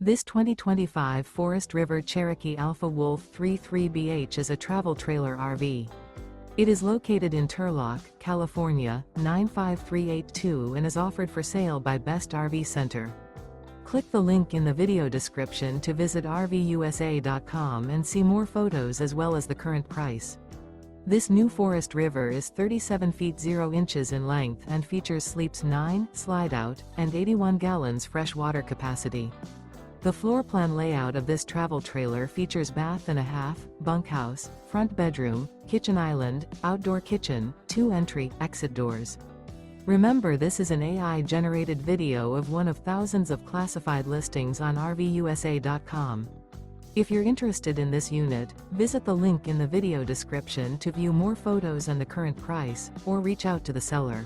This 2025 Forest River Cherokee Alpha Wolf 33BH is a travel trailer RV. It is located in Turlock, California, 95382 and is offered for sale by Best RV Center. Click the link in the video description to visit RVUSA.com and see more photos as well as the current price. This new Forest River is 37 feet 0 inches in length and features sleeps 9, slide-out, and 81 gallons fresh water capacity. The floor plan layout of this travel trailer features bath and a half, bunkhouse, front bedroom, kitchen island, outdoor kitchen, 2 entry/exit doors. Remember, this is an AI-generated video of one of thousands of classified listings on RVUSA.com. If you're interested in this unit, visit the link in the video description to view more photos and the current price, or reach out to the seller.